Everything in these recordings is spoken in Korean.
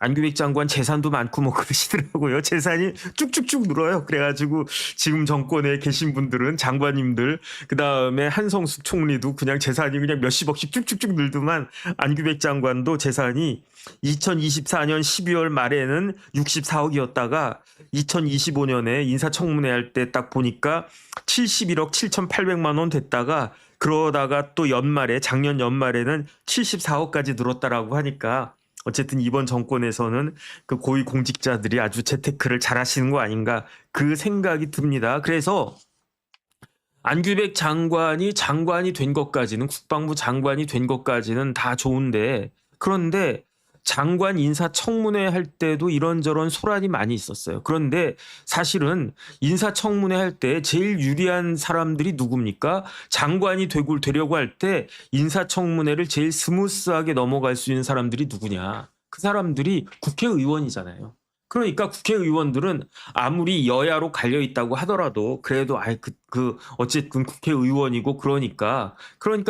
안규백 장관 재산도 많고 뭐 그러시더라고요. 재산이 쭉쭉쭉 늘어요. 그래가지고 지금 정권에 계신 분들은 장관님들, 그 다음에 한성숙 총리도 그냥 재산이 그냥 몇십억씩 쭉쭉쭉 늘더만 안규백 장관도 재산이 2024년 12월 말에는 64억이었다가 2025년에 인사청문회 할 때 딱 보니까 71억 7,800만 원 됐다가 그러다가 또 연말에 작년 연말에는 74억까지 늘었다라고 하니까 어쨌든 이번 정권에서는 그 고위 공직자들이 아주 재테크를 잘하시는 거 아닌가 그 생각이 듭니다. 그래서 안규백 장관이 된 것까지는 국방부 장관이 된 것까지는 다 좋은데 그런데 장관 인사청문회 할 때도 이런저런 소란이 많이 있었어요. 그런데 사실은 인사청문회 할 때 제일 유리한 사람들이 누굽니까? 장관이 되려고 할 때 인사청문회를 제일 스무스하게 넘어갈 수 있는 사람들이 누구냐? 그 사람들이 국회의원이잖아요. 그러니까 국회의원들은 아무리 여야로 갈려 있다고 하더라도 그래도 어쨌든 국회의원이고 그러니까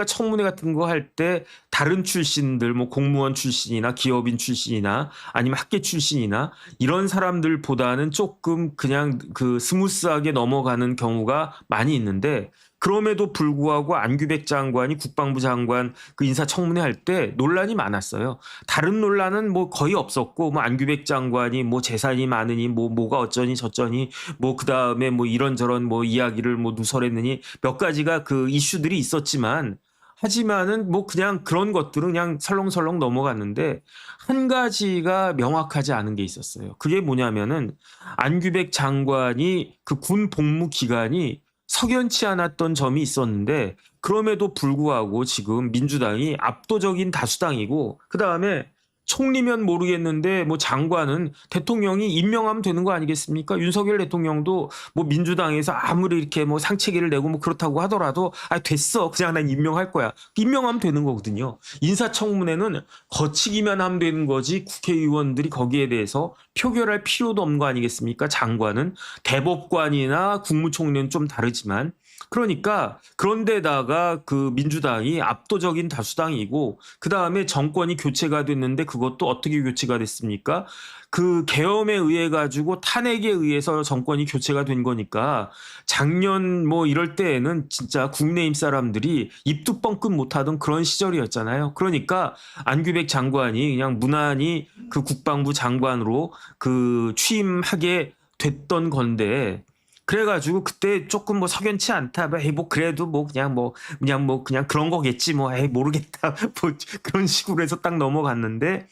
청문회 같은 거 할 때 다른 출신들 뭐 공무원 출신이나 기업인 출신이나 아니면 학계 출신이나 이런 사람들보다는 조금 그냥 그 스무스하게 넘어가는 경우가 많이 있는데 그럼에도 불구하고 안규백 장관이 국방부 장관 그 인사청문회 할 때 논란이 많았어요. 다른 논란은 뭐 거의 없었고 뭐 안규백 장관이 뭐 재산이 많으니 뭐가 어쩌니 저쩌니 뭐 그다음에 뭐 이런저런 뭐 이야기를 뭐 누설했느니 몇 가지가 그 이슈들이 있었지만 하지만은 뭐 그냥 그런 것들은 그냥 설렁설렁 넘어갔는데 한 가지가 명확하지 않은 게 있었어요. 그게 뭐냐면은 안규백 장관이 그 군 복무 기간이 석연치 않았던 점이 있었는데 그럼에도 불구하고 지금 민주당이 압도적인 다수당이고 그다음에 총리면 모르겠는데 뭐 장관은 대통령이 임명하면 되는 거 아니겠습니까? 윤석열 대통령도 뭐 민주당에서 아무리 이렇게 뭐 상체기를 내고 뭐 그렇다고 하더라도 됐어. 그냥 난 임명할 거야. 임명하면 되는 거거든요. 인사청문회는 거치기만 하면 되는 거지 국회의원들이 거기에 대해서 표결할 필요도 없는 거 아니겠습니까? 장관은 대법관이나 국무총리는 좀 다르지만 그러니까 그런데다가 그 민주당이 압도적인 다수당이고 그다음에 정권이 교체가 됐는데 그것도 어떻게 교체가 됐습니까? 그 계엄에 의해 가지고 탄핵에 의해서 정권이 교체가 된 거니까 작년 뭐 이럴 때에는 진짜 국내임 사람들이 입도 뻥끗 못하던 그런 시절이었잖아요. 그러니까 안규백 장관이 그냥 무난히 그 국방부 장관으로 그 취임하게 됐던 건데 그래가지고 그때 조금 뭐 석연치 않다. 뭐 그래도 뭐 그냥 그런 거겠지. 뭐 모르겠다. 뭐 그런 식으로 해서 딱 넘어갔는데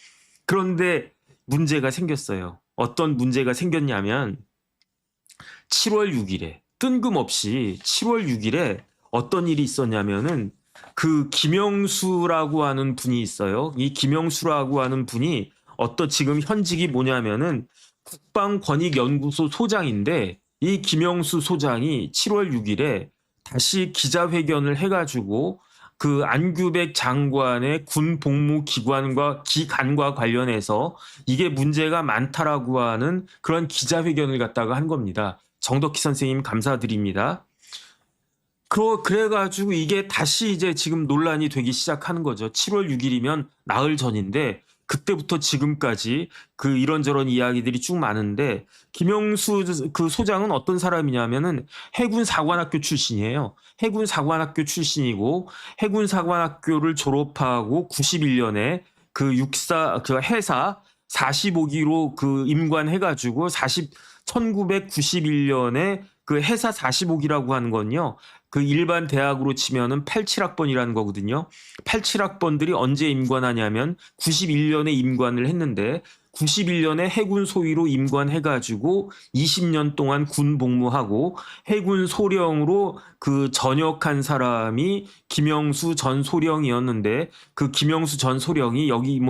그런데 문제가 생겼어요. 어떤 문제가 생겼냐면 7월 6일에 뜬금없이 7월 6일에 어떤 일이 있었냐면은 그 김영수라고 하는 분이 있어요. 이 김영수라고 하는 분이 지금 현직이 뭐냐면은 국방권익연구소 소장인데 이 김영수 소장이 7월 6일에 다시 기자회견을 해가지고 그 안규백 장관의 군 복무 기간과 관련해서 이게 문제가 많다라고 하는 그런 기자회견을 갖다가 한 겁니다. 정덕희 선생님 감사드립니다. 그래가지고 이게 다시 이제 지금 논란이 되기 시작하는 거죠. 7월 6일이면 나흘 전인데 그때부터 지금까지 그 이런저런 이야기들이 쭉 많은데 김영수 그 소장은 어떤 사람이냐면은 해군사관학교 출신이에요. 해군사관학교 출신이고 해군사관학교를 졸업하고 91년에 그 해사 45기로 그 임관해가지고 1991년에 그 해사 45기라고 하는 건요. 그 일반 대학으로 치면은 87학번이라는 거거든요. 87학번들이 언제 임관하냐면 91년에 임관을 했는데 91년에 해군 소위로 임관해가지고 20년 동안 군 복무하고 해군 소령으로 그 전역한 사람이 김영수 전 소령이었는데 그 김영수 전 소령이 여기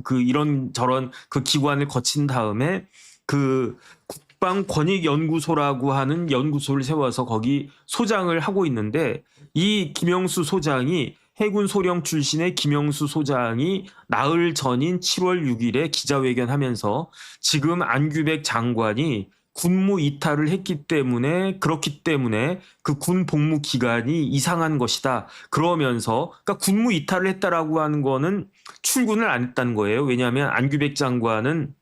그 이런 저런 그 기관을 거친 다음에 그 국방권익연구소라고 하는 연구소를 세워서 거기 소장을 하고 있는데 이 김영수 소장이 해군 소령 출신의 김영수 소장이 나흘 전인 7월 6일에 기자회견하면서 지금 안규백 장관이 군무 이탈을 했기 때문에 그렇기 때문에 그 군 복무 기간이 이상한 것이다. 그러면서 그러니까 군무 이탈을 했다라고 하는 거는 출군을 안 했다는 거예요. 왜냐하면 안규백 장관은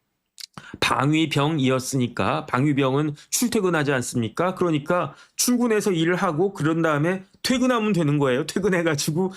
방위병이었으니까 방위병은 출퇴근하지 않습니까? 그러니까 출근해서 일을 하고 그런 다음에 퇴근하면 되는 거예요. 퇴근해가지고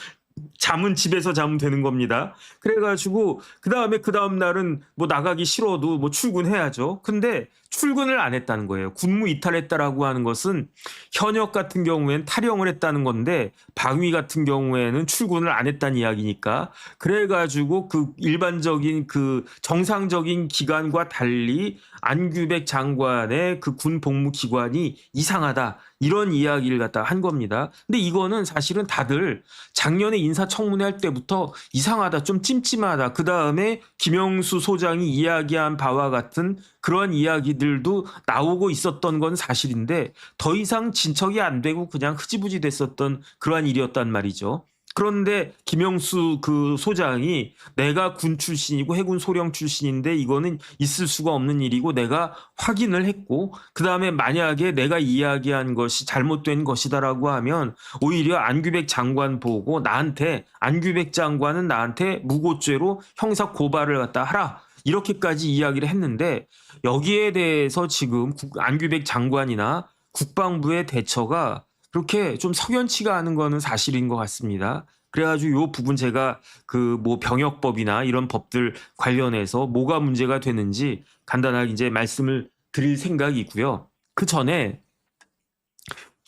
잠은 집에서 자면 되는 겁니다. 그래가지고 그 다음 날은 뭐 나가기 싫어도 뭐 출근해야죠. 근데 출근을 안 했다는 거예요. 군무 이탈했다라고 하는 것은 현역 같은 경우에는 탈영을 했다는 건데 방위 같은 경우에는 출근을 안 했다는 이야기니까 그래가지고 그 일반적인 그 정상적인 기관과 달리 안규백 장관의 그 군 복무 기관이 이상하다. 이런 이야기를 갖다 한 겁니다. 근데 이거는 사실은 다들 작년에 인사청문회 할 때부터 이상하다, 좀 찜찜하다. 그 다음에 김영수 소장이 이야기한 바와 같은 그런 이야기들도 나오고 있었던 건 사실인데 더 이상 진척이 안 되고 그냥 흐지부지 됐었던 그러한 일이었단 말이죠. 그런데 김영수 그 소장이 내가 군 출신이고 해군 소령 출신인데 이거는 있을 수가 없는 일이고 내가 확인을 했고 그다음에 만약에 내가 이야기한 것이 잘못된 것이다라고 하면 오히려 안규백 장관 보고 나한테 안규백 장관은 나한테 무고죄로 형사 고발을 갖다 하라. 이렇게까지 이야기를 했는데 여기에 대해서 지금 안규백 장관이나 국방부의 대처가 그렇게 좀 석연치가 않은 거는 사실인 것 같습니다. 그래가지고 이 부분 제가 그 뭐 병역법이나 이런 법들 관련해서 뭐가 문제가 되는지 간단하게 이제 말씀을 드릴 생각이고요. 그 전에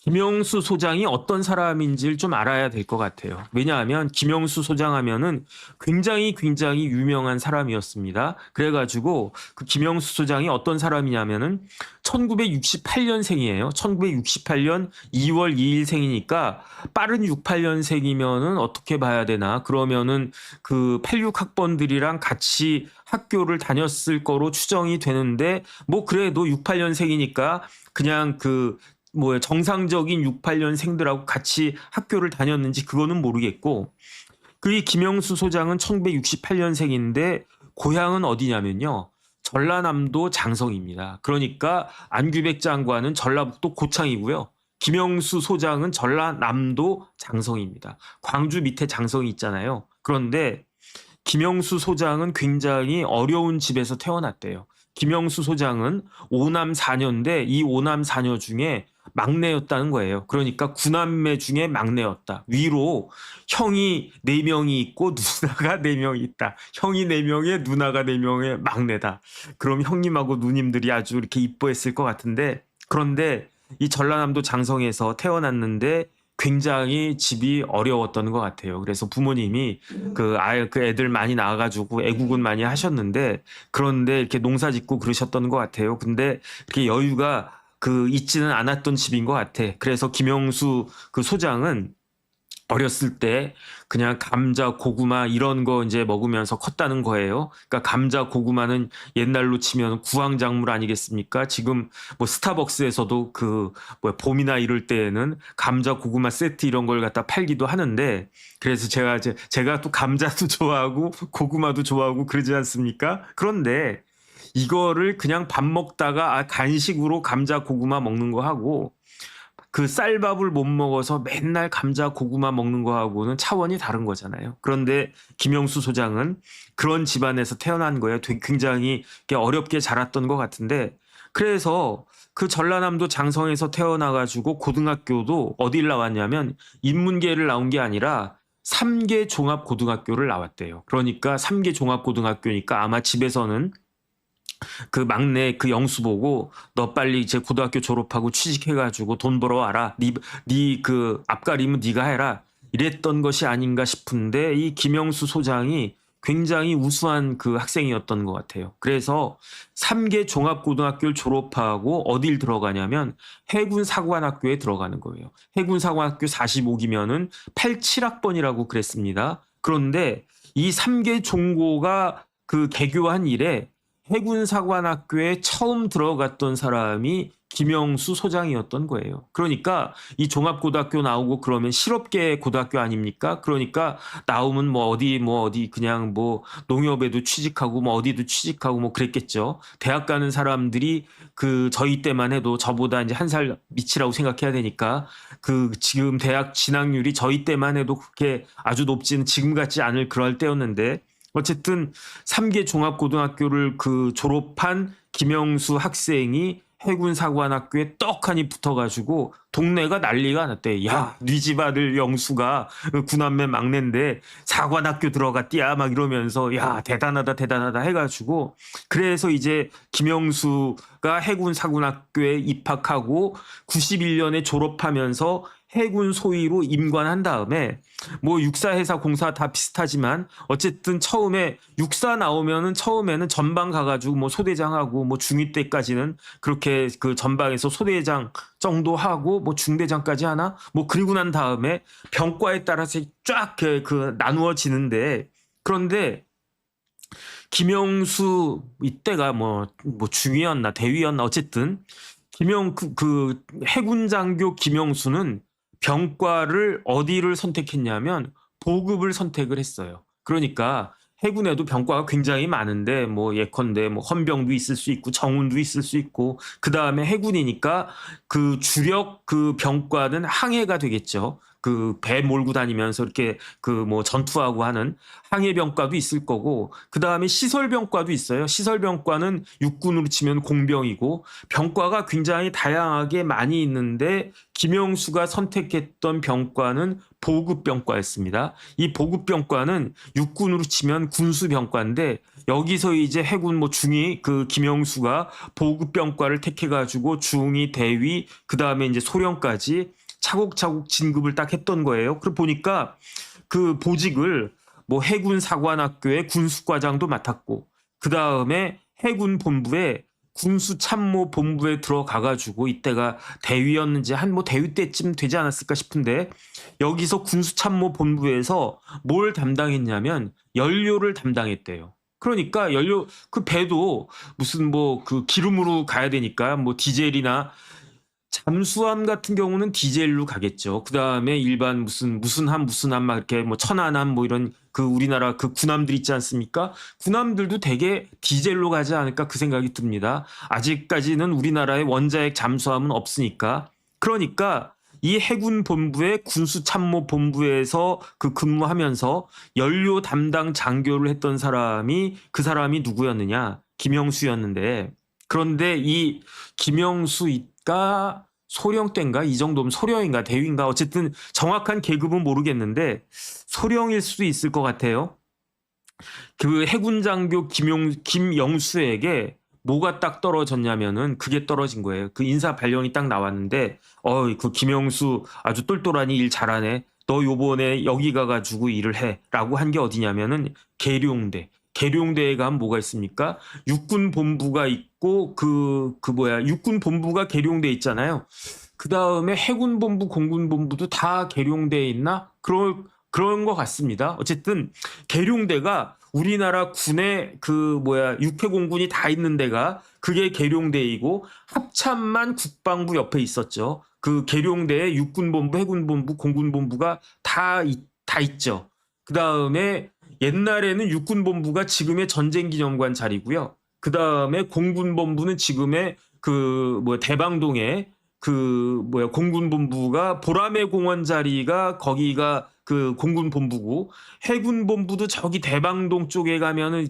김영수 소장이 어떤 사람인지를 좀 알아야 될 것 같아요. 왜냐하면 김영수 소장 하면은 굉장히 유명한 사람이었습니다. 그래가지고 그 김영수 소장이 어떤 사람이냐면은 1968년생이에요. 1968년 2월 2일 생이니까 빠른 68년생이면은 어떻게 봐야 되나? 그러면은 그 86학번들이랑 같이 학교를 다녔을 거로 추정이 되는데 뭐 그래도 68년생이니까 그냥 그 뭐 정상적인 68년생들하고 같이 학교를 다녔는지 그거는 모르겠고 그 김영수 소장은 1968년생인데 고향은 어디냐면요. 전라남도 장성입니다. 그러니까 안규백 장관은 전라북도 고창이고요. 김영수 소장은 전라남도 장성입니다. 광주 밑에 장성이 있잖아요. 그런데 김영수 소장은 굉장히 어려운 집에서 태어났대요. 김영수 소장은 5남 4녀인데 이 5남 4녀 중에 막내였다는 거예요. 그러니까 9남매 중에 막내였다. 위로 형이 4명이 있고 누나가 4명이 있다. 형이 4명에 누나가 4명의 막내다. 그럼 형님하고 누님들이 아주 이렇게 이뻐했을 것 같은데 그런데 이 전라남도 장성에서 태어났는데 굉장히 집이 어려웠던 것 같아요. 그래서 부모님이 그 애들 많이 낳아가지고 애국은 많이 하셨는데 그런데 이렇게 농사 짓고 그러셨던 것 같아요. 근데 이렇게 여유가 그 있지는 않았던 집인 것 같아. 그래서 김영수 그 소장은 어렸을 때 그냥 감자, 고구마 이런 거 이제 먹으면서 컸다는 거예요. 그러니까 감자, 고구마는 옛날로 치면 구황작물 아니겠습니까? 지금 뭐 스타벅스에서도 그 뭐 봄이나 이럴 때에는 감자, 고구마 세트 이런 걸 갖다 팔기도 하는데 그래서 제가 또 감자도 좋아하고 고구마도 좋아하고 그러지 않습니까? 그런데 이거를 그냥 밥 먹다가 간식으로 감자, 고구마 먹는 거 하고 그 쌀밥을 못 먹어서 맨날 감자 고구마 먹는 거하고는 차원이 다른 거잖아요. 그런데 김영수 소장은 그런 집안에서 태어난 거예요. 굉장히 어렵게 자랐던 것 같은데 그래서 그 전라남도 장성에서 태어나가지고 고등학교도 어딜 나왔냐면 인문계를 나온 게 아니라 3개 종합고등학교를 나왔대요. 그러니까 3개 종합고등학교니까 아마 집에서는 그 막내 그 영수 보고 너 빨리 이제 고등학교 졸업하고 취직해가지고 돈 벌어와라. 네 그 앞가림은 네가 해라. 이랬던 것이 아닌가 싶은데 이 김영수 소장이 굉장히 우수한 그 학생이었던 것 같아요. 그래서 3개 종합고등학교를 졸업하고 어딜 들어가냐면 해군사관학교에 들어가는 거예요. 해군사관학교 45기면은 87학번이라고 그랬습니다. 그런데 이 3개 종고가 그 개교한 이래 해군사관학교에 처음 들어갔던 사람이 김영수 소장이었던 거예요. 그러니까 이 종합고등학교 나오고 그러면 실업계 고등학교 아닙니까? 그러니까 나오면 뭐 어디 그냥 뭐 농협에도 취직하고 뭐 어디도 취직하고 뭐 그랬겠죠. 대학 가는 사람들이 그 저희 때만 해도 저보다 이제 한 살 밑이라고 생각해야 되니까 그 지금 대학 진학률이 저희 때만 해도 그렇게 아주 높지는 지금 같지 않을 그럴 때였는데 어쨌든 3개 종합고등학교를 그 졸업한 김영수 학생이 해군사관학교에 떡하니 붙어가지고 동네가 난리가 났대. 야, 네 집 아들 영수가 군함맨 막내인데 사관학교 들어갔디야 막 이러면서 야 대단하다 해가지고 그래서 이제 김영수가 해군사관학교에 입학하고 91년에 졸업하면서 해군 소위로 임관한 다음에 뭐 육사해사 공사 다 비슷하지만 어쨌든 처음에 육사 나오면은 처음에는 전방 가가지고 뭐 소대장하고 뭐 중위 때까지는 그렇게 그 전방에서 소대장 정도 하고 뭐 중대장까지 하나 뭐 그리고 난 다음에 병과에 따라서 쫙 그 나누어지는데 그런데 김영수 이때가 뭐 중위였나 대위였나 어쨌든 그 해군장교 김영수는 병과를 어디를 선택했냐면 보급을 선택을 했어요. 그러니까 해군에도 병과가 굉장히 많은데 뭐 예컨대 뭐 헌병도 있을 수 있고 정훈도 있을 수 있고 그 다음에 해군이니까 그 주력 그 병과는 항해가 되겠죠. 그 배 몰고 다니면서 이렇게 그 뭐 전투하고 하는 항해병과도 있을 거고 그 다음에 시설병과도 있어요. 시설병과는 육군으로 치면 공병이고 병과가 굉장히 다양하게 많이 있는데 김영수가 선택했던 병과는 보급병과였습니다. 이 보급병과는 육군으로 치면 군수병과인데 여기서 이제 해군 뭐 중위 그 김영수가 보급병과를 택해가지고 중위, 대위 그 다음에 이제 소령까지 차곡차곡 진급을 딱 했던 거예요. 그러고 보니까 그 보직을 뭐 해군 사관학교의 군수과장도 맡았고 그 다음에 해군 본부에 군수참모 본부에 들어가가지고 이때가 대위였는지 한 뭐 대위 때쯤 되지 않았을까 싶은데 여기서 군수참모 본부에서 뭘 담당했냐면 연료를 담당했대요. 그러니까 연료 그 배도 무슨 뭐 그 기름으로 가야 되니까 뭐 디젤이나 잠수함 같은 경우는 디젤로 가겠죠. 그 다음에 일반 무슨 함 막 이렇게 뭐 천안함 뭐 이런 그 우리나라 그 군함들 있지 않습니까? 군함들도 되게 디젤로 가지 않을까 그 생각이 듭니다. 아직까지는 우리나라에 원자핵 잠수함은 없으니까. 그러니까 이 해군 본부의 군수참모 본부에서 그 근무하면서 연료 담당 장교를 했던 사람이 그 사람이 누구였느냐? 김영수였는데 그런데 이 김영수가 소령 때인가 이 정도면 소령인가 대위인가 어쨌든 정확한 계급은 모르겠는데 소령일 수도 있을 것 같아요. 그 해군장교 김영수에게 뭐가 딱 떨어졌냐면은 그게 떨어진 거예요. 그 인사 발령이 딱 나왔는데 그 김영수 아주 똘똘하니 일 잘하네. 너 요번에 여기 가가지고 일을 해라고 한 게 어디냐면은 계룡대. 계룡대에 가면 뭐가 있습니까? 육군 본부가 있고 육군 본부가 계룡대에 있잖아요. 그 다음에 해군 본부, 공군 본부도 다 계룡대에 있나? 그런 것 같습니다. 어쨌든 계룡대가 우리나라 군의 육해공군이 다 있는 데가 그게 계룡대이고 합참만 국방부 옆에 있었죠. 그 계룡대에 육군본부, 해군본부, 공군본부가 다 있죠. 그 다음에 옛날에는 육군본부가 지금의 전쟁기념관 자리고요. 그 다음에 공군본부는 지금의 대방동에 공군본부가 보라매 공원 자리가 거기가 그 공군본부고 해군본부도 저기 대방동 쪽에 가면은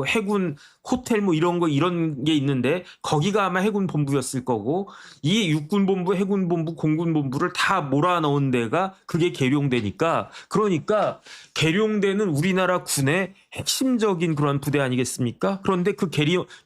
해군 호텔 이런 게 있는데 거기가 아마 해군본부였을 거고 이 육군본부, 해군본부, 공군본부를 다 몰아넣은 데가 그게 계룡대니까 그러니까 계룡대는 우리나라 군의 핵심적인 그런 부대 아니겠습니까? 그런데 그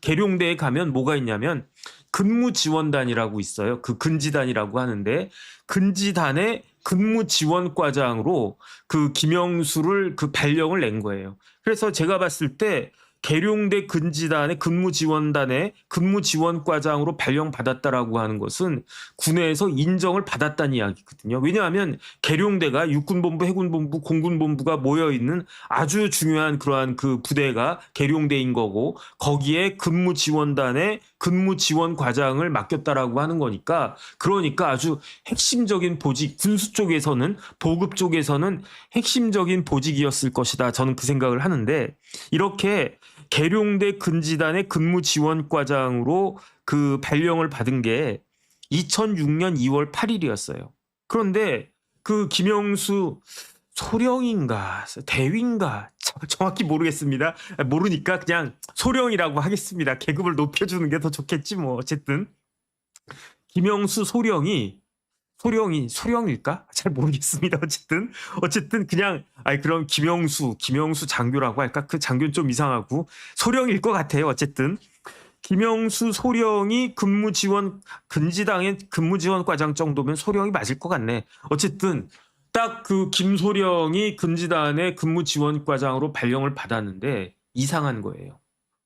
계룡대에 가면 뭐가 있냐면 근무지원단이라고 있어요. 그 근지단이라고 하는데 근지단의 근무지원과장으로 그 김영수를 그 발령을 낸 거예요. 그래서 제가 봤을 때 계룡대 근지단의 근무지원단의 근무지원과장으로 발령받았다라고 하는 것은 군에서 인정을 받았다는 이야기거든요. 왜냐하면 계룡대가 육군본부, 해군본부, 공군본부가 모여있는 아주 중요한 그러한 그 부대가 계룡대인 거고 거기에 근무지원단의 근무지원과장을 맡겼다라고 하는 거니까 그러니까 아주 핵심적인 보직, 군수 쪽에서는 보급 쪽에서는 핵심적인 보직이었을 것이다. 저는 그 생각을 하는데 이렇게 계룡대 근지단의 근무지원과장으로 그 발령을 받은 게 2006년 2월 8일이었어요. 그런데 그 김영수 소령인가 대위인가 정확히 모르겠습니다. 모르니까 그냥 소령이라고 하겠습니다. 계급을 높여주는 게 더 좋겠지 뭐. 어쨌든 김영수 소령일까? 잘 모르겠습니다. 어쨌든 그냥 그럼 김영수 장교라고 할까? 그 장교는 좀 이상하고 소령일 것 같아요. 어쨌든 김영수 소령이 근지당의 근무지원과장 정도면 소령이 맞을 것 같네. 어쨌든 딱 그 김소령이 근지단의 근무지원과장으로 발령을 받았는데 이상한 거예요.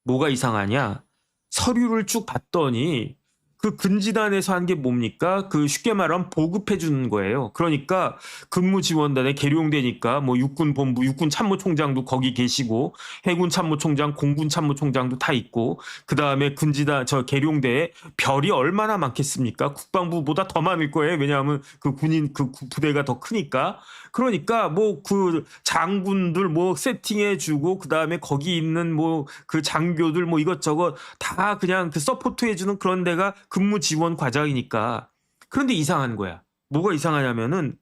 뭐가 이상하냐? 서류를 쭉 봤더니 그 근지단에서 한 게 뭡니까? 그 쉽게 말하면 보급해 주는 거예요. 그러니까 근무지원단에 계룡되니까 뭐 육군본부, 육군참모총장도 거기 계시고 해군참모총장, 공군참모총장도 다 있고 그 다음에 근지단 저 계룡대에 별이 얼마나 많겠습니까? 국방부보다 더 많을 거예요. 왜냐하면 그 군인 그 부대가 더 크니까. 그러니까 뭐 그 장군들 뭐 세팅해 주고 그 다음에 거기 있는 뭐 그 장교들 뭐 이것저것 다 그냥 그 서포트 해주는 그런 데가 근무 지원 과장이니까. 그런데 이상한 거야. 뭐가 이상하냐면은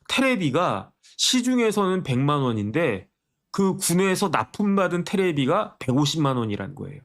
테레비가 시중에서는 100만 원인데 그 군에서 납품받은 테레비가 150만 원이란 거예요.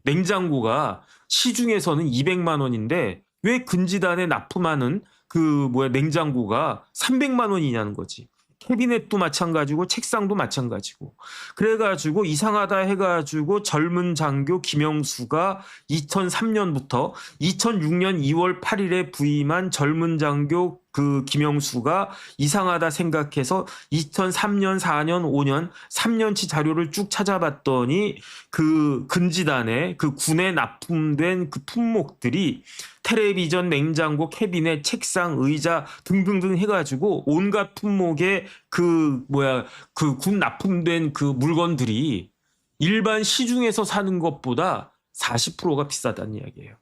냉장고가 시중에서는 200만 원인데 왜 근지단에 납품하는 그 냉장고가 300만 원이냐는 거지. 캐비넷도 마찬가지고 책상도 마찬가지고. 그래가지고 이상하다 해가지고 젊은 장교 김영수가 2003년부터 2006년 2월 8일에 부임한 젊은 장교 그 김영수가 이상하다 생각해서 2003년, 4년, 5년, 3년치 자료를 쭉 찾아봤더니 그 근지단에 그 군에 납품된 그 품목들이 텔레비전, 냉장고, 캐비넷, 책상, 의자 등등등 해가지고 온갖 품목의 그 군 납품된 그 물건들이 일반 시중에서 사는 것보다 40%가 비싸다는 이야기예요.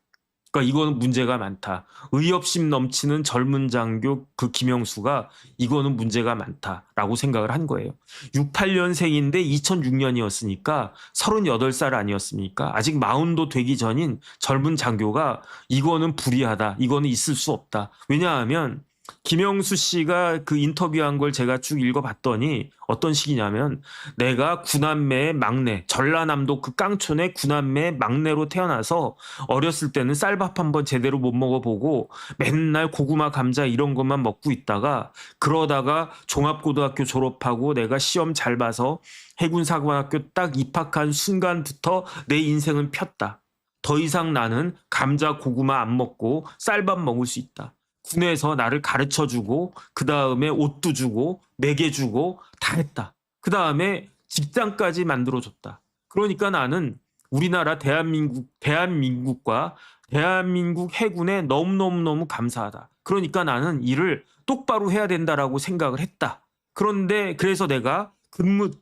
그러니까 이거는 문제가 많다. 의협심 넘치는 젊은 장교 그 김영수가 이거는 문제가 많다라고 생각을 한 거예요. 68년생인데 2006년이었으니까 38살 아니었습니까? 아직 마흔도 되기 전인 젊은 장교가 이거는 불이하다. 이거는 있을 수 없다. 왜냐하면 김영수 씨가 그 인터뷰한 걸 제가 쭉 읽어봤더니 어떤 식이냐면 내가 구남매의 막내, 전라남도 그 깡촌의 구남매의 막내로 태어나서 어렸을 때는 쌀밥 한번 제대로 못 먹어보고 맨날 고구마 감자 이런 것만 먹고 있다가 그러다가 종합고등학교 졸업하고 내가 시험 잘 봐서 해군사관학교 딱 입학한 순간부터 내 인생은 폈다. 더 이상 나는 감자 고구마 안 먹고 쌀밥 먹을 수 있다. 군에서 나를 가르쳐주고 그 다음에 옷도 주고 먹여주고 다 했다. 그 다음에 직장까지 만들어줬다. 그러니까 나는 우리나라 대한민국과 대한민국 해군에 너무너무 감사하다. 그러니까 나는 일을 똑바로 해야 된다라고 생각을 했다. 그런데 그래서 내가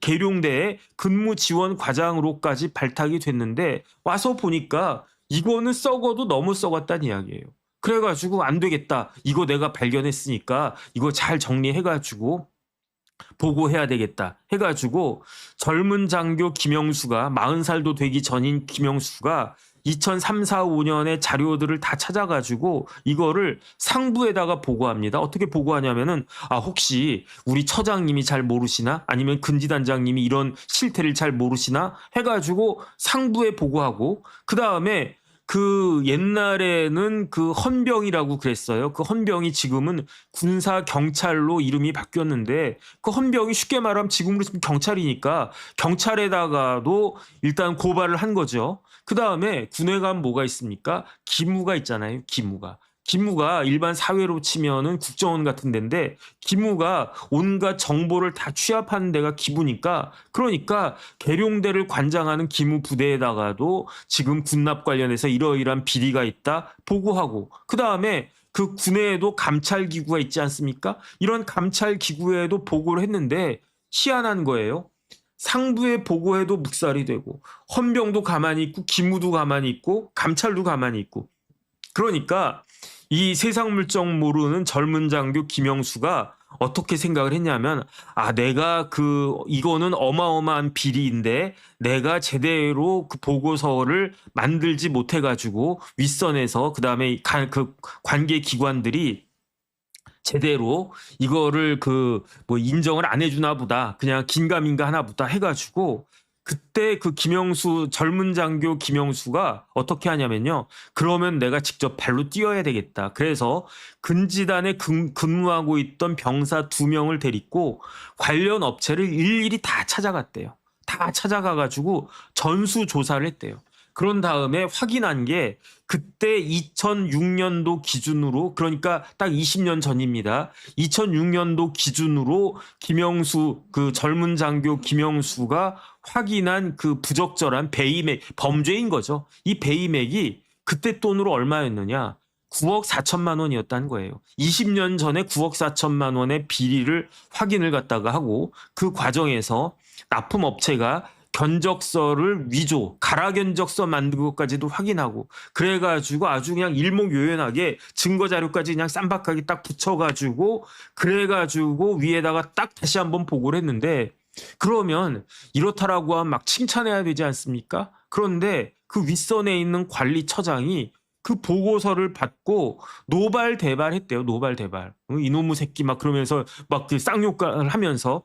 계룡대에 근무지원과장으로까지 발탁이 됐는데 와서 보니까 이거는 썩어도 너무 썩었다는 이야기예요. 그래가지고 안 되겠다. 이거 내가 발견했으니까 이거 잘 정리해가지고 보고해야 되겠다. 해가지고 젊은 장교 김영수가 40살도 되기 전인 김영수가 2003, 4, 5년의 자료들을 다 찾아가지고 이거를 상부에다가 보고합니다. 어떻게 보고하냐면은 혹시 우리 처장님이 잘 모르시나? 아니면 근지단장님이 이런 실태를 잘 모르시나? 해가지고 상부에 보고하고 그 다음에 그 옛날에는 그 헌병이라고 그랬어요. 그 헌병이 지금은 군사 경찰로 이름이 바뀌었는데 그 헌병이 쉽게 말하면 지금으로 치면 경찰이니까 경찰에다가도 일단 고발을 한 거죠. 그 다음에 군에 가면 뭐가 있습니까? 기무가 있잖아요. 기무가. 기무가 일반 사회로 치면은 국정원 같은 데인데 기무가 온갖 정보를 다 취합하는 데가 기부니까 그러니까 계룡대를 관장하는 기무 부대에다가도 지금 군납 관련해서 이러이러한 비리가 있다 보고하고 그다음에 그 군에도 감찰 기구가 있지 않습니까? 이런 감찰 기구에도 보고를 했는데 희한한 거예요. 상부에 보고해도 묵살이 되고 헌병도 가만히 있고 기무도 가만히 있고 감찰도 가만히 있고 그러니까 이 세상 물정 모르는 젊은 장교 김영수가 어떻게 생각을 했냐면 내가 이거는 어마어마한 비리인데 내가 제대로 그 보고서를 만들지 못해 가지고 윗선에서 그다음에 그 관계 기관들이 제대로 이거를 뭐 인정을 안 해주나 보다 그냥 긴가민가 하나 보다 해가지고 그때 그 김영수 젊은 장교 김영수가 어떻게 하냐면요. 그러면 내가 직접 발로 뛰어야 되겠다. 그래서 근지단에 근무하고 있던 병사 2명을 데리고 관련 업체를 일일이 다 찾아갔대요. 다 찾아가가지고 전수 조사를 했대요. 그런 다음에 확인한 게 그때 2006년도 기준으로 그러니까 딱 20년 전입니다. 2006년도 기준으로 김영수 그 젊은 장교 김영수가 확인한 그 부적절한 배임액 범죄인 거죠. 이 배임액이 그때 돈으로 얼마였느냐? 9억 4천만 원이었다는 거예요. 20년 전에 9억 4천만 원의 비리를 확인을 갖다가 하고 그 과정에서 납품업체가 견적서를 위조, 가라 견적서 만든 것까지도 확인하고 그래가지고 아주 그냥 일목요연하게 증거자료까지 그냥 쌈박하게 딱 붙여가지고 그래가지고 위에다가 딱 다시 한번 보고를 했는데 그러면 이렇다라고 하면 막 칭찬해야 되지 않습니까? 그런데 그 윗선에 있는 관리처장이 그 보고서를 받고 노발대발했대요. 노발대발. 이놈의 새끼 막 그러면서 막 그 쌍욕을 하면서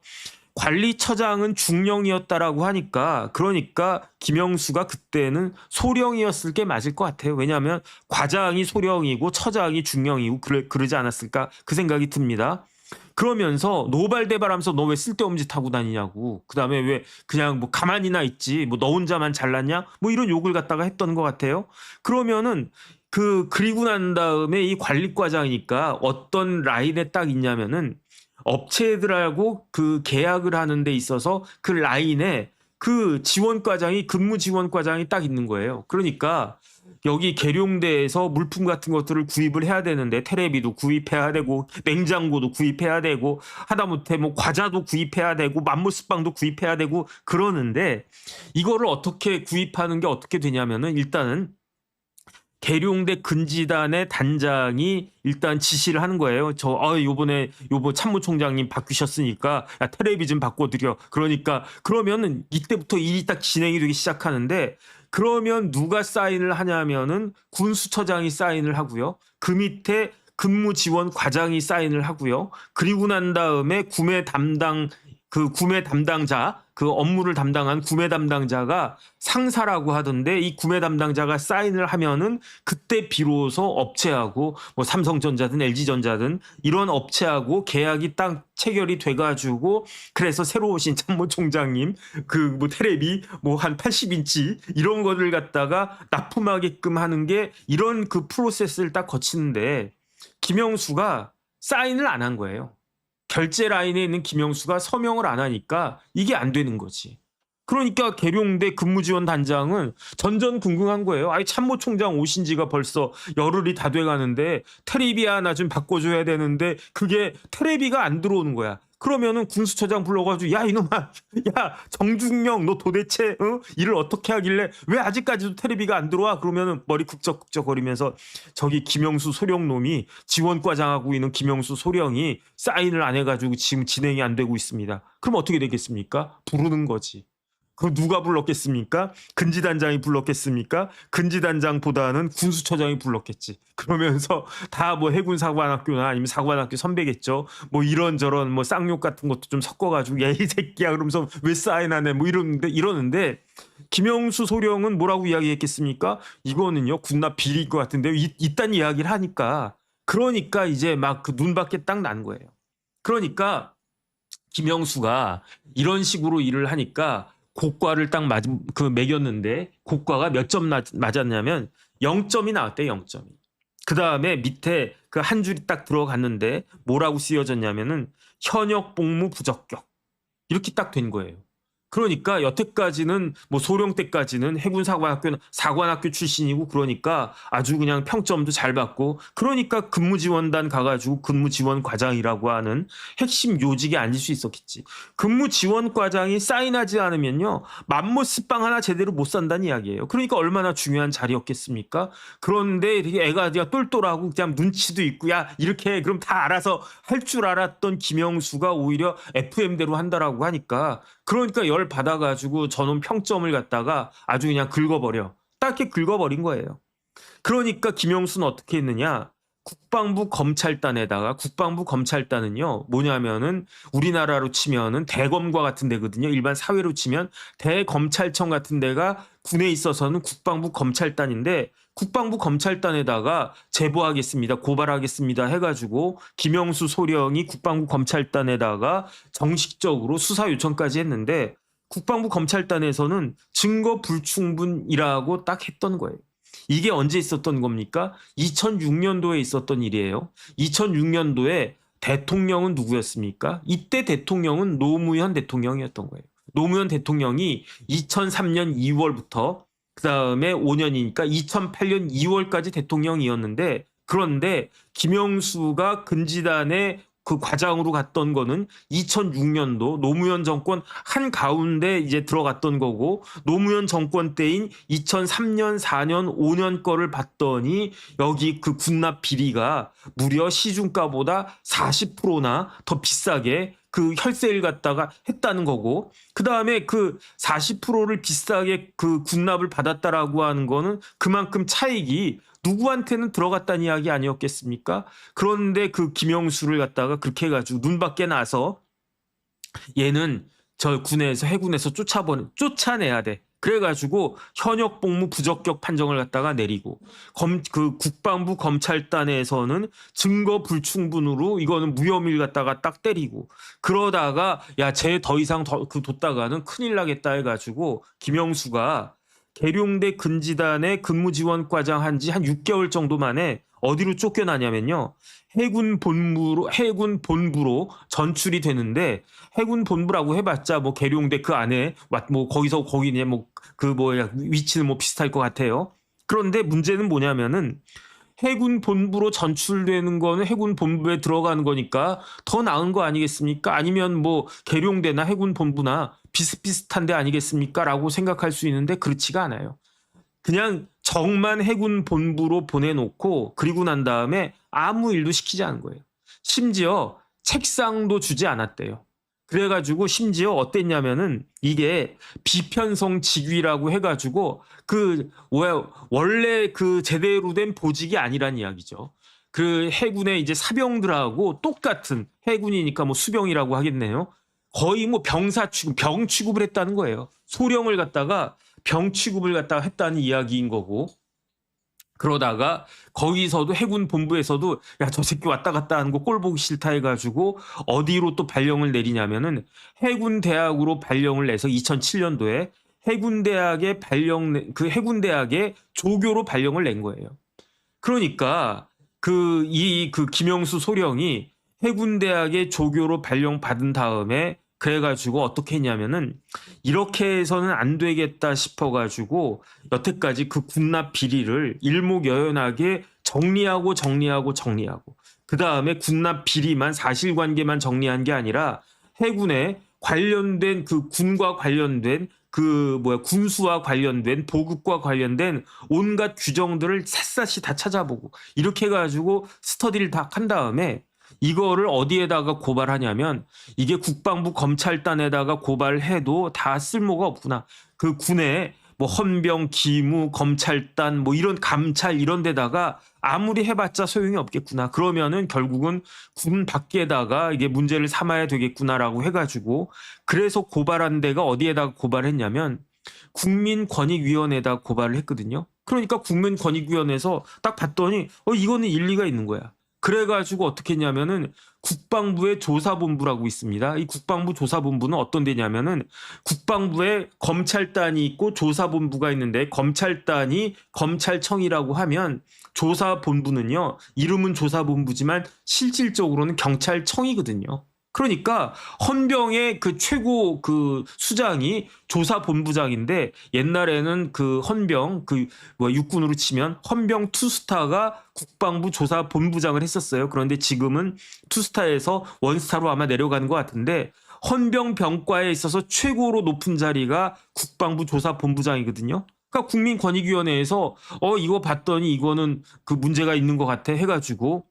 관리처장은 중령이었다라고 하니까 그러니까 김영수가 그때는 소령이었을 게 맞을 것 같아요. 왜냐하면 과장이 소령이고 처장이 중령이고 그러지 않았을까 그 생각이 듭니다. 그러면서 노발대발하면서 너 왜 쓸데없는 짓 하고 다니냐고 그다음에 왜 그냥 뭐 가만히나 있지 뭐 너 혼자만 잘났냐 뭐 이런 욕을 갖다가 했던 것 같아요. 그러면은 그리고 난 다음에 이 관리과장이니까 어떤 라인에 딱 있냐면은 업체들하고 그 계약을 하는 데 있어서 그 라인에 그 지원과장이 근무 지원과장이 딱 있는 거예요. 그러니까 여기 계룡대에서 물품 같은 것들을 구입을 해야 되는데 테레비도 구입해야 되고 냉장고도 구입해야 되고 하다못해 뭐 과자도 구입해야 되고 맘모스빵도 구입해야 되고 그러는데 이거를 어떻게 구입하는 게 어떻게 되냐면은 일단은 계룡대 근지단의 단장이 일단 지시를 하는 거예요. 요번 참모총장님 바뀌셨으니까 야, 텔레비 좀 바꿔드려. 그러면은 이때부터 일이 딱 진행이 되기 시작하는데 그러면 누가 사인을 하냐면은 군수처장이 사인을 하고요. 그 밑에 근무지원 과장이 사인을 하고요. 그리고 난 다음에 구매 담당자, 그 업무를 담당한 구매 담당자가 상사라고 하던데 이 구매 담당자가 사인을 하면은 그때 비로소 업체하고 뭐 삼성전자든 LG전자든 이런 업체하고 계약이 딱 체결이 돼가지고 그래서 새로 오신 참모총장님 뭐 테레비 뭐 한 80인치 이런 거를 갖다가 납품하게끔 하는 게 이런 그 프로세스를 딱 거치는데 김영수가 사인을 안 한 거예요. 결제 라인에 있는 김영수가 서명을 안 하니까 이게 안 되는 거지. 그러니까 계룡대 근무지원 단장은 전전긍긍한 거예요. 참모총장 오신 지가 벌써 열흘이 다 돼가는데 테레비 하나 좀 바꿔줘야 되는데 그게 테레비가 안 들어오는 거야. 그러면은 군수처장 불러가지고 야 이놈아 야 정중령 너 도대체 일을 어떻게 하길래 왜 아직까지도 테레비가 안 들어와? 그러면은 머리 국적국적거리면서 저기 김영수 소령놈이 지원과장하고 있는 김영수 소령이 사인을 안 해가지고 지금 진행이 안 되고 있습니다. 그럼 어떻게 되겠습니까? 부르는 거지. 그 누가 불렀겠습니까? 근지단장이 불렀겠습니까? 근지단장보다는 군수처장이 불렀겠지. 그러면서 다 뭐 해군사관학교나 아니면 사관학교 선배겠죠. 뭐 이런저런 뭐 쌍욕 같은 것도 좀 섞어가지고 야 이 새끼야 그러면서 왜 사인 안 해? 뭐 이러는데 김영수 소령은 뭐라고 이야기했겠습니까? 이거는요 군납 비리일 것 같은데 이딴 이야기를 하니까 그러니까 이제 막 그 눈밖에 딱 난 거예요. 그러니까 김영수가 이런 식으로 일을 하니까 고과를 딱 매겼는데 고과가 몇 점 맞았냐면 0점이 나왔대. 0점이. 그 다음에 밑에 그 한 줄이 딱 들어갔는데 뭐라고 쓰여졌냐면은 현역 복무 부적격 이렇게 딱 된 거예요. 그러니까 여태까지는 뭐 소령 때까지는 해군 사관학교 출신이고 그러니까 아주 그냥 평점도 잘 받고 그러니까 근무지원단 가가지고 근무지원과장이라고 하는 핵심 요직에 앉을 수 있었겠지. 근무지원과장이 사인하지 않으면요 맘모스빵 하나 제대로 못 산다는 이야기예요. 그러니까 얼마나 중요한 자리였겠습니까? 그런데 이렇게 애가 똘똘하고 그냥 눈치도 있고 야 이렇게 그럼 다 알아서 할 줄 알았던 김영수가 오히려 FM대로 한다라고 하니까 그러니까 열 받아가지고 저놈 평점을 갖다가 아주 그냥 긁어버려. 딱 이렇게 긁어버린 거예요. 그러니까 김영수는 어떻게 했느냐. 국방부 검찰단은요 뭐냐면은 우리나라로 치면은 대검과 같은 데거든요. 일반 사회로 치면 대검찰청 같은 데가 군에 있어서는 국방부 검찰단인데 국방부 검찰단에다가 제보하겠습니다, 고발하겠습니다 해가지고 김영수 소령이 국방부 검찰단에다가 정식적으로 수사 요청까지 했는데 국방부 검찰단에서는 증거 불충분이라고 딱 했던 거예요. 이게 언제 있었던 겁니까? 2006년도에 있었던 일이에요. 2006년도에 대통령은 누구였습니까? 이때 대통령은 노무현 대통령이었던 거예요. 노무현 대통령이 2003년 2월부터 그 다음에 5년이니까 2008년 2월까지 대통령이었는데 그런데 김영수가 근지단에 그 과장으로 갔던 거는 2006년도 노무현 정권 한가운데 이제 들어갔던 거고 노무현 정권 때인 2003년, 4년, 5년 거를 봤더니 여기 그 군납 비리가 무려 시중가보다 40%나 더 비싸게 그 혈세를 갖다가 했다는 거고 그 다음에 그 40%를 비싸게 그 군납을 받았다라고 하는 거는 그만큼 차익이 누구한테는 들어갔다는 이야기 아니었겠습니까? 그런데 그 김영수를 갖다가 그렇게 해가지고 눈 밖에 나서 얘는 저 군에서 해군에서 쫓아내야 돼. 그래가지고 현역 복무 부적격 판정을 갖다가 내리고 그 국방부 검찰단에서는 증거 불충분으로 이거는 무혐의를 갖다가 딱 때리고 그러다가 야 쟤 더 이상 그 뒀다가는 큰일 나겠다 해가지고 김영수가 계룡대 근지단에 근무지원과장 한 지 한 6개월 정도 만에 어디로 쫓겨나냐면요. 해군 본부로 전출이 되는데 해군 본부라고 해봤자 뭐 계룡대 그 안에 뭐 거기서 거기냐 뭐 그 뭐야 위치는 뭐 비슷할 것 같아요. 그런데 문제는 뭐냐면은 해군 본부로 전출되는 거는 해군 본부에 들어가는 거니까 더 나은 거 아니겠습니까? 아니면 뭐 계룡대나 해군 본부나 비슷비슷한 데 아니겠습니까? 라고 생각할 수 있는데 그렇지가 않아요. 그냥 정만 해군 본부로 보내놓고 그리고 난 다음에 아무 일도 시키지 않은 거예요. 심지어 책상도 주지 않았대요. 그래가지고 심지어 어땠냐면은 이게 비편성 직위라고 해가지고 그 원래 그 제대로 된 보직이 아니란 이야기죠. 그 해군의 이제 사병들하고 똑같은 해군이니까 뭐 수병이라고 하겠네요. 거의 뭐 병 취급을 했다는 거예요. 소령을 갖다가 병 취급을 갖다가 했다는 이야기인 거고. 그러다가 거기서도 해군 본부에서도 야 저 새끼 왔다 갔다 하는 거 꼴 보기 싫다 해가지고 어디로 또 발령을 내리냐면은 해군대학으로 발령을 내서 2007년도에 해군대학의 조교로 발령을 낸 거예요. 그러니까 그 김영수 소령이 해군대학의 조교로 발령 받은 다음에 그래가지고 어떻게 했냐면은 이렇게 해서는 안 되겠다 싶어가지고 여태까지 그 군납 비리를 일목요연하게 정리하고 그 다음에 군납 비리만 사실관계만 정리한 게 아니라 해군에 관련된 그 군과 관련된 군수와 관련된 보급과 관련된 온갖 규정들을 샅샅이 다 찾아보고 이렇게 해가지고 스터디를 다 한 다음에 이거를 어디에다가 고발하냐면 이게 국방부 검찰단에다가 고발해도 다 쓸모가 없구나. 그 군에 뭐 헌병, 기무, 검찰단 뭐 이런 감찰 이런 데다가 아무리 해봤자 소용이 없겠구나. 그러면은 결국은 군 밖에다가 이게 문제를 삼아야 되겠구나라고 해가지고 그래서 고발한 데가 어디에다가 고발했냐면 국민권익위원회에다 고발을 했거든요. 그러니까 국민권익위원회에서 딱 봤더니 이거는 일리가 있는 거야. 그래가지고 어떻게 했냐면은 국방부의 조사본부라고 있습니다. 이 국방부 조사본부는 어떤 데냐면은 국방부에 검찰단이 있고 조사본부가 있는데 검찰단이 검찰청이라고 하면 조사본부는요, 이름은 조사본부지만 실질적으로는 경찰청이거든요. 그러니까 헌병의 그 최고 그 수장이 조사본부장인데, 옛날에는 그 헌병 그 뭐 육군으로 치면 헌병 투스타가 국방부 조사본부장을 했었어요. 그런데 지금은 투스타에서 원스타로 아마 내려가는 것 같은데, 헌병 병과에 있어서 최고로 높은 자리가 국방부 조사본부장이거든요. 그러니까 국민권익위원회에서 이거 봤더니 이거는 그 문제가 있는 것 같아 해가지고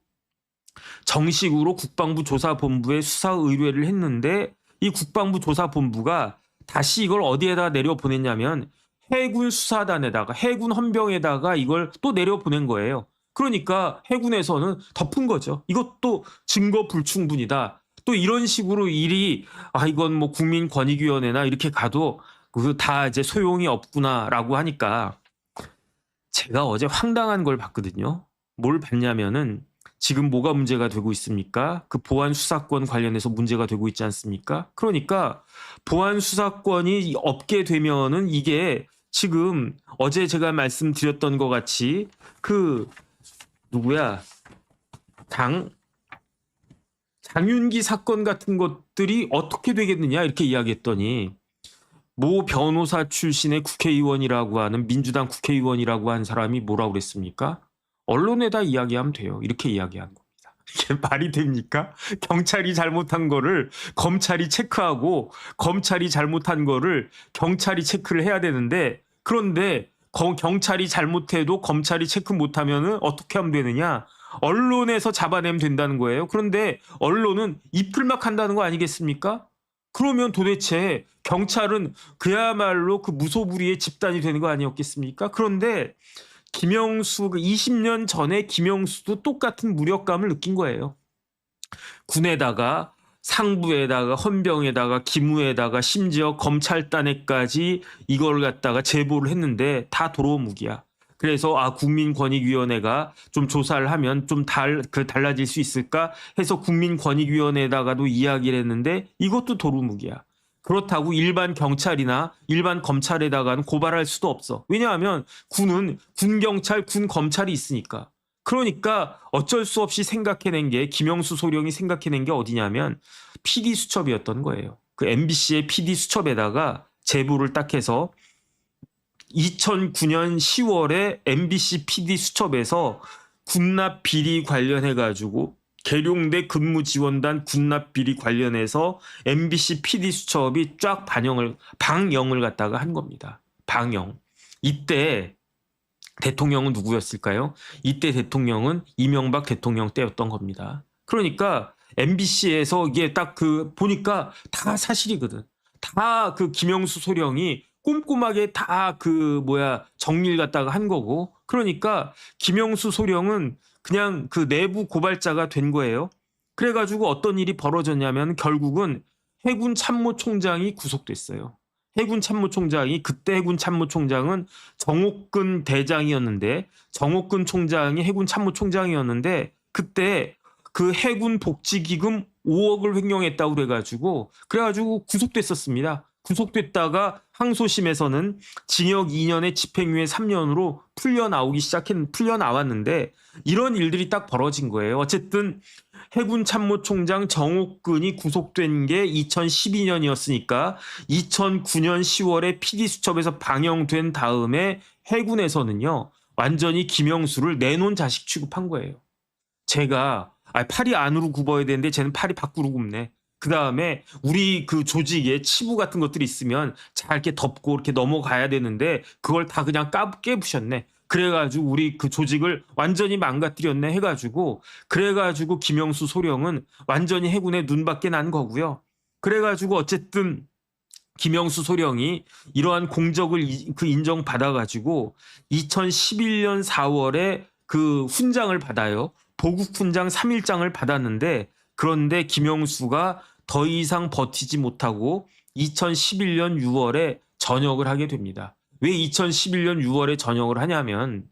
정식으로 국방부 조사본부에 수사 의뢰를 했는데, 이 국방부 조사본부가 다시 이걸 어디에다 내려보냈냐면 해군 수사단에다가, 해군 헌병에다가 이걸 또 내려보낸 거예요. 그러니까 해군에서는 덮은 거죠. 이것도 증거 불충분이다. 또 이런 식으로 일이 이건 뭐 국민권익위원회나 이렇게 가도 그 다 이제 소용이 없구나라고 하니까, 제가 어제 황당한 걸 봤거든요. 뭘 봤냐면은 지금 뭐가 문제가 되고 있습니까? 그 보안 수사권 관련해서 문제가 되고 있지 않습니까? 그러니까 보안 수사권이 없게 되면은 이게 지금 어제 제가 말씀드렸던 것 같이 그 누구야? 장윤기 사건 같은 것들이 어떻게 되겠느냐 이렇게 이야기했더니, 모 변호사 출신의 국회의원이라고 하는, 민주당 국회의원이라고 한 사람이 뭐라고 그랬습니까? 언론에다 이야기하면 돼요. 이렇게 이야기한 겁니다. 이게 말이 됩니까? 경찰이 잘못한 거를 검찰이 체크하고 검찰이 잘못한 거를 경찰이 체크를 해야 되는데, 그런데 경찰이 잘못해도 검찰이 체크 못하면 어떻게 하면 되느냐? 언론에서 잡아내면 된다는 거예요. 그런데 언론은 입틀막 한다는 거 아니겠습니까? 그러면 도대체 경찰은 그야말로 그 무소불위의 집단이 되는 거 아니었겠습니까? 그런데 김영수, 20년 전에 김영수도 똑같은 무력감을 느낀 거예요. 군에다가 상부에다가 헌병에다가 기무에다가 심지어 검찰단에까지 이걸 갖다가 제보를 했는데 다 도로무기야. 그래서 국민권익위원회가 좀 조사를 하면 좀 달라질 수 있을까 해서 국민권익위원회에다가도 이야기를 했는데 이것도 도루묵이야. 그렇다고 일반 경찰이나 일반 검찰에다가는 고발할 수도 없어. 왜냐하면 군은 군경찰, 군검찰이 있으니까. 그러니까 어쩔 수 없이 생각해낸 게, 김영수 소령이 생각해낸 게 어디냐면 PD 수첩이었던 거예요. 그 MBC의 PD 수첩에다가 제보를 딱 해서 2009년 10월에 MBC PD 수첩에서 군납 비리 관련해가지고 계룡대 근무지원단 군납 비리 관련해서 MBC PD 수첩이 쫙 방영을 갖다가 한 겁니다. 방영. 이때 대통령은 누구였을까요? 이때 대통령은 이명박 대통령 때였던 겁니다. 그러니까 MBC에서 이게 딱 보니까 다 사실이거든. 다 그 김영수 소령이 꼼꼼하게 다 정리를 갖다가 한 거고, 그러니까 김영수 소령은 그냥 그 내부 고발자가 된 거예요. 그래가지고 어떤 일이 벌어졌냐면 결국은 해군 참모총장이 구속됐어요. 그때 해군 참모총장은 정옥근 대장이었는데, 정옥근 총장이 해군 참모총장이었는데, 그때 그 해군 복지기금 5억을 횡령했다고 그래가지고 구속됐었습니다. 구속됐다가 항소심에서는 징역 2년에 집행유예 3년으로 풀려나왔는데 이런 일들이 딱 벌어진 거예요. 어쨌든 해군 참모총장 정옥근이 구속된 게 2012년이었으니까 2009년 10월에 PD수첩에서 방영된 다음에 해군에서는요, 완전히 김영수를 내놓은 자식 취급한 거예요. 제가 팔이 안으로 굽어야 되는데 쟤는 팔이 밖으로 굽네. 그 다음에 우리 그 조직에 치부 같은 것들이 있으면 잘 이렇게 덮고 이렇게 넘어가야 되는데 그걸 다 그냥 깨부셨네. 그래가지고 우리 그 조직을 완전히 망가뜨렸네 해가지고, 그래가지고 김영수 소령은 완전히 해군의 눈밖에 난 거고요. 그래가지고 어쨌든 김영수 소령이 이러한 공적을 인정받아가지고 2011년 4월에 그 훈장을 받아요. 보국훈장 3일장을 받았는데, 그런데 김영수가 더 이상 버티지 못하고 2011년 6월에 전역을 하게 됩니다. 왜 2011년 6월에 전역을 하냐면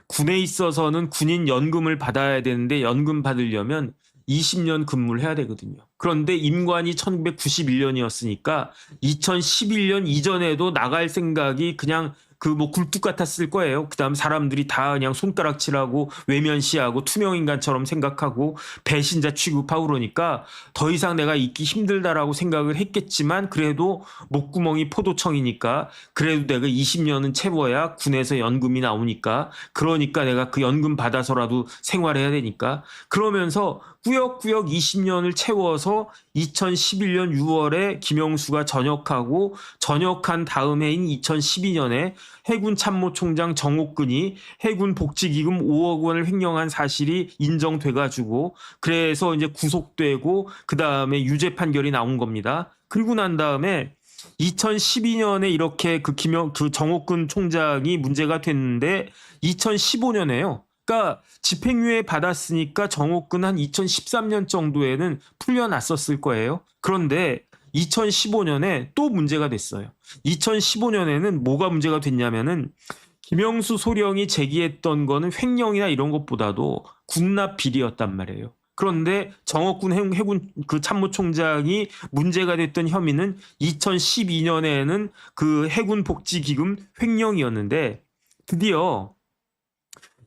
군에 있어서는 군인 연금을 받아야 되는데 연금 받으려면 20년 근무를 해야 되거든요. 그런데 임관이 1991년이었으니까 2011년 이전에도 나갈 생각이 그냥 그 뭐 굴뚝 같았을 거예요. 그다음 사람들이 다 그냥 손가락질하고 외면시하고 투명인간처럼 생각하고 배신자 취급하고 그러니까 더 이상 내가 있기 힘들다라고 생각을 했겠지만 그래도 목구멍이 포도청이니까 그래도 내가 20년은 채워야 군에서 연금이 나오니까 그러니까 내가 그 연금 받아서라도 생활해야 되니까 그러면서 꾸역꾸역 20년을 채워서 2011년 6월에 김영수가 전역하고 전역한 다음 해인 2012년에 해군 참모총장 정옥근이 해군 복지기금 5억 원을 횡령한 사실이 인정돼가지고 그래서 이제 구속되고 그 다음에 유죄 판결이 나온 겁니다. 그리고 난 다음에 2012년에 이렇게 그 정옥근 총장이 문제가 됐는데 2015년에요. 그러니까 집행유예 받았으니까 정옥근 한 2013년 정도에는 풀려났었을 거예요. 그런데 2015년에 또 문제가 됐어요. 2015년에는 뭐가 문제가 됐냐면은 김영수 소령이 제기했던 거는 횡령이나 이런 것보다도 군납 비리였단 말이에요. 그런데 정옥군 해군 그 참모총장이 문제가 됐던 혐의는 2012년에는 그 해군 복지기금 횡령이었는데 드디어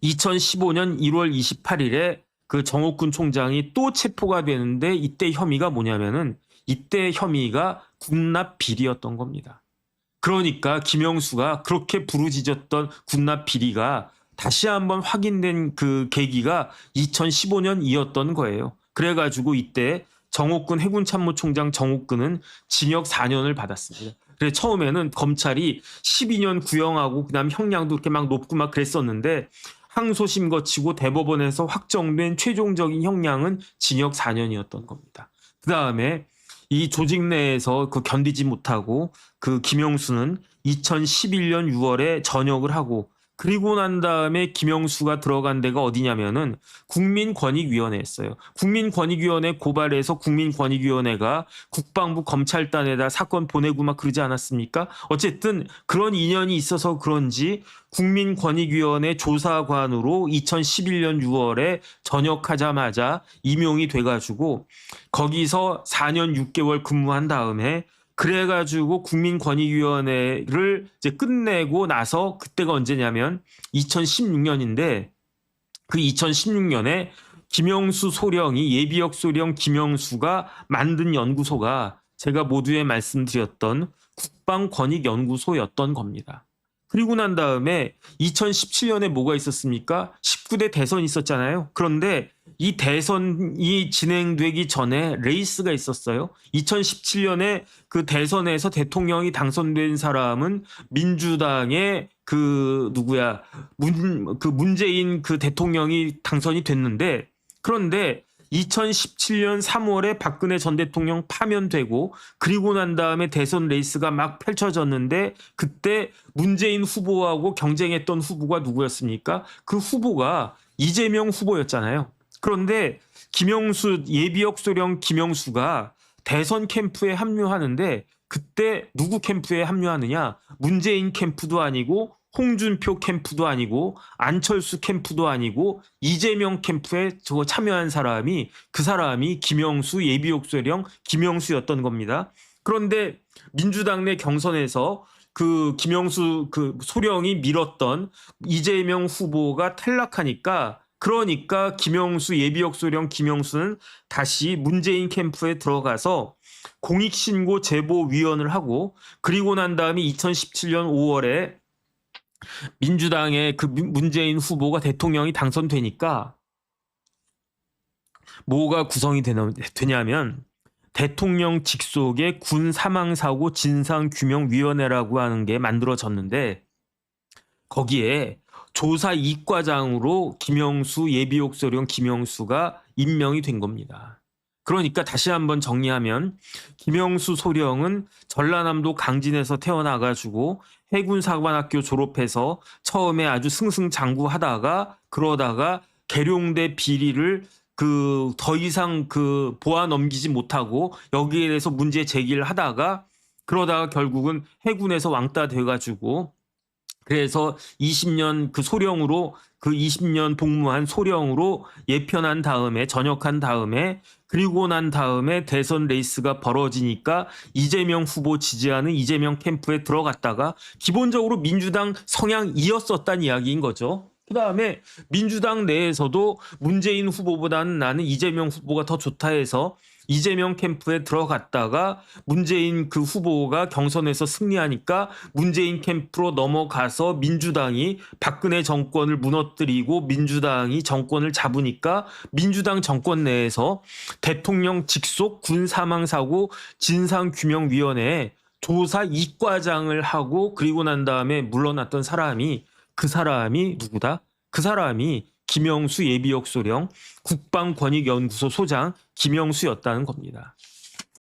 2015년 1월 28일에 그 정옥군 총장이 또 체포가 되는데 이때 혐의가 뭐냐면은 이때 혐의가 군납 비리였던 겁니다. 그러니까 김영수가 그렇게 부르짖었던 군납 비리가 다시 한번 확인된 그 계기가 2015년이었던 거예요. 그래가지고 이때 정옥근 해군참모총장 정옥근은 징역 4년을 받았습니다. 그래서 처음에는 검찰이 12년 구형하고 그다음 형량도 이렇게 막 높고 막 그랬었는데 항소심 거치고 대법원에서 확정된 최종적인 형량은 징역 4년이었던 겁니다. 그 다음에 이 조직 내에서 그 견디지 못하고 그 김영수는 2011년 6월에 전역을 하고 그리고 난 다음에 김영수가 들어간 데가 어디냐면은 국민권익위원회였어요. 국민권익위원회 고발해서 국민권익위원회가 국방부 검찰단에다 사건 보내고 막 그러지 않았습니까? 어쨌든 그런 인연이 있어서 그런지 국민권익위원회 조사관으로 2011년 6월에 전역하자마자 임용이 돼가지고 거기서 4년 6개월 근무한 다음에 그래가지고 국민권익위원회를 이제 끝내고 나서 그때가 언제냐면 2016년인데 그 2016년에 김영수 소령이 예비역 소령 김영수가 만든 연구소가 제가 모두에 말씀드렸던 국방권익연구소였던 겁니다. 그리고 난 다음에 2017년에 뭐가 있었습니까? 19대 대선이 있었잖아요. 그런데 이 대선이 진행되기 전에 레이스가 있었어요. 2017년에 그 대선에서 대통령이 당선된 사람은 민주당의 그 누구야 문재인 그 대통령이 당선이 됐는데 그런데 2017년 3월에 박근혜 전 대통령 파면되고 그리고 난 다음에 대선 레이스가 막 펼쳐졌는데 그때 문재인 후보하고 경쟁했던 후보가 누구였습니까? 그 후보가 이재명 후보였잖아요. 그런데 김영수 예비역 소령 김영수가 대선 캠프에 합류하는데 그때 누구 캠프에 합류하느냐? 문재인 캠프도 아니고 홍준표 캠프도 아니고 안철수 캠프도 아니고 이재명 캠프에 저거 참여한 사람이 그 사람이 김영수 예비역 소령 김영수였던 겁니다. 그런데 민주당 내 경선에서 그 김영수 그 소령이 밀었던 이재명 후보가 탈락하니까 그러니까 김영수 예비역 소령 김영수는 다시 문재인 캠프에 들어가서 공익신고 제보위원을 하고 그리고 난 다음에 2017년 5월에 민주당의 그 문재인 후보가 대통령이 당선되니까 뭐가 구성이 되냐면 대통령 직속의 군 사망사고 진상규명위원회라고 하는 게 만들어졌는데 거기에 조사 2과장으로 김영수 예비역 소령 김영수가 임명이 된 겁니다. 그러니까 다시 한번 정리하면 김영수 소령은 전라남도 강진에서 태어나가지고 해군사관학교 졸업해서 처음에 아주 승승장구하다가 그러다가 계룡대 비리를 그 더 이상 그 보아 넘기지 못하고 여기에 대해서 문제 제기를 하다가 그러다가 결국은 해군에서 왕따 돼가지고 그래서 20년 그 소령으로 그 20년 복무한 소령으로 예편한 다음에 전역한 다음에 그리고 난 다음에 대선 레이스가 벌어지니까 이재명 후보 지지하는 이재명 캠프에 들어갔다가 기본적으로 민주당 성향이었었다는 이야기인 거죠. 그다음에 민주당 내에서도 문재인 후보보다는 나는 이재명 후보가 더 좋다 해서 이재명 캠프에 들어갔다가 문재인 그 후보가 경선에서 승리하니까 문재인 캠프로 넘어가서 민주당이 박근혜 정권을 무너뜨리고 민주당이 정권을 잡으니까 민주당 정권 내에서 대통령 직속 군사망사고 진상규명위원회에 조사 이과장을 하고 그리고 난 다음에 물러났던 사람이 그 사람이 누구다? 그 사람이 김영수 예비역 소령 국방권익연구소 소장 김영수였다는 겁니다.